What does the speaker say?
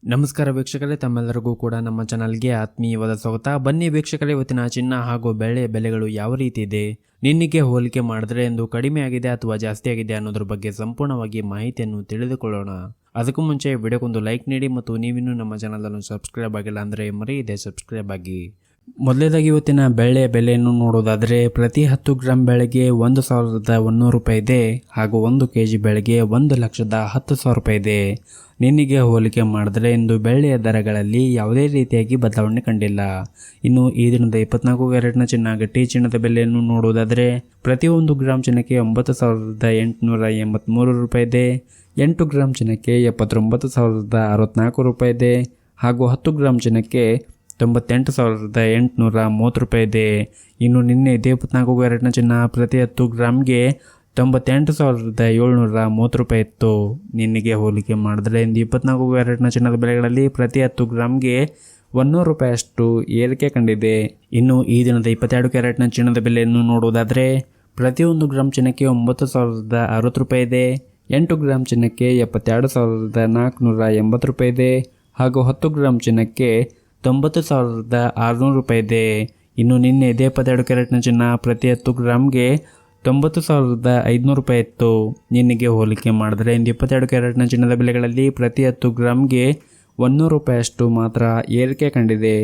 ನಮಸ್ಕಾರ ವೀಕ್ಷಕರೇ, ತಮ್ಮೆಲ್ಲರಿಗೂ ಕೂಡ ನಮ್ಮ ಚಾನಲ್ಗೆ ಆತ್ಮೀಯವಾದ ಸ್ವಾಗತ. ಬನ್ನಿ ವೀಕ್ಷಕರೇ, ಇವತ್ತಿನ ಚಿನ್ನ ಹಾಗೂ ಬೆಳ್ಳಿಯ ಬೆಲೆಗಳು ಯಾವ ರೀತಿ ಇದೆ, ನಿನ್ನೆಗೆ ಹೋಲಿಕೆ ಮಾಡಿದ್ರೆ ಎಂದು ಕಡಿಮೆ ಆಗಿದೆ ಅಥವಾ ಜಾಸ್ತಿ ಆಗಿದೆ ಅನ್ನೋದ್ರ ಬಗ್ಗೆ ಸಂಪೂರ್ಣವಾಗಿ ಮಾಹಿತಿಯನ್ನು ತಿಳಿದುಕೊಳ್ಳೋಣ. ಅದಕ್ಕೂ ಮುಂಚೆ ವಿಡಿಯೋಗೊಂದು ಲೈಕ್ ನೀಡಿ ಮತ್ತು ನೀವಿನ್ನೂ ನಮ್ಮ ಚಾನಲ್ ಅನ್ನು ಸಬ್ಸ್ಕ್ರೈಬ್ ಆಗಿಲ್ಲ ಅಂದರೆ ಮರೆಯದೆ ಸಬ್ಸ್ಕ್ರೈಬ್ ಆಗಿ. ಮೊದಲೇದಾಗಿ ಇವತ್ತಿನ ಬೆಳ್ಳಿಯ ಬೆಲೆಯನ್ನು ನೋಡೋದಾದರೆ ಪ್ರತಿ 10 ಗ್ರಾಂ ಬೆಳೆಗೆ 1,100 ರೂಪಾಯಿ ಇದೆ ಹಾಗೂ 1 kg ಬೆಳೆಗೆ 1,10,000 ರೂಪಾಯಿ ಇದೆ. ನಿನ್ನೆಗೆ ಹೋಲಿಕೆ ಮಾಡಿದ್ರೆ ಇಂದು ಬೆಳ್ಳಿಯ ದರಗಳಲ್ಲಿ ಯಾವುದೇ ರೀತಿಯಾಗಿ ಬದಲಾವಣೆ ಕಂಡಿಲ್ಲ. ಇನ್ನು ಈ ದಿನದ 24 ಕ್ಯಾರೆಟ್ನ ಚಿನ್ನ ಗಟ್ಟಿ ಚಿನ್ನದ ಬೆಲೆಯನ್ನು ನೋಡುವುದಾದರೆ ಪ್ರತಿ 1 ಗ್ರಾಂ ಚಿನ್ನಕ್ಕೆ 9,883 ರೂಪಾಯಿ ಇದೆ. 8 ಗ್ರಾಂ ಚಿನ್ನಕ್ಕೆ 79,064 ರೂಪಾಯಿ ಇದೆ ಹಾಗೂ 10 ಗ್ರಾಂ ಚಿನ್ನಕ್ಕೆ 98,830 ರೂಪಾಯಿ ಇದೆ. ಇನ್ನು ನಿನ್ನೆ 24 ಕ್ಯಾರೆಟ್ನ ಚಿನ್ನ ಪ್ರತಿ 10 ಗ್ರಾಮ್ಗೆ 98,730 ರೂಪಾಯಿ ಇತ್ತು. ನಿನ್ನೆಗೆ ಹೋಲಿಕೆ ಮಾಡಿದ್ರೆ ಇಂದು 24 ಕ್ಯಾರೆಟ್ನ ಚಿನ್ನದ ಬೆಲೆಗಳಲ್ಲಿ ಪ್ರತಿ 10 ಗ್ರಾಮ್ಗೆ 100 ರೂಪಾಯಿಯಷ್ಟು ಏರಿಕೆ ಕಂಡಿದೆ. ಇನ್ನು ಈ ದಿನದ 22 ಕ್ಯಾರೆಟ್ನ ಚಿನ್ನದ ಬೆಲೆಯನ್ನು ನೋಡುವುದಾದರೆ ಪ್ರತಿ 1 ಗ್ರಾಂ ಚಿನ್ನಕ್ಕೆ 9,060 ರೂಪಾಯಿ ಇದೆ. 8 ಗ್ರಾಂ ಚಿನ್ನಕ್ಕೆ 72,480 ರೂಪಾಯಿ ಇದೆ ಹಾಗೂ 10 ಗ್ರಾಂ ಚಿನ್ನಕ್ಕೆ 90,600 ರೂಪಾಯಿ ಇದೆ. ಇನ್ನು ನಿನ್ನೆ 22 ಕ್ಯಾರೆಟ್ನ ಚಿನ್ನ ಪ್ರತಿ 10 ಗ್ರಾಮ್ಗೆ 90,500 ರೂಪಾಯಿ ಇತ್ತು. ನಿನ್ನೆಗೆ ಹೋಲಿಕೆ ಮಾಡಿದ್ರೆ ಇಂದು 22 ಕ್ಯಾರೆಟ್ನ ಚಿನ್ನದ ಬೆಲೆಗಳಲ್ಲಿ ಪ್ರತಿ 10 ಗ್ರಾಮ್ಗೆ 100 ರೂಪಾಯಿಯಷ್ಟು ಮಾತ್ರ ಏರಿಕೆ ಕಂಡಿದೆ.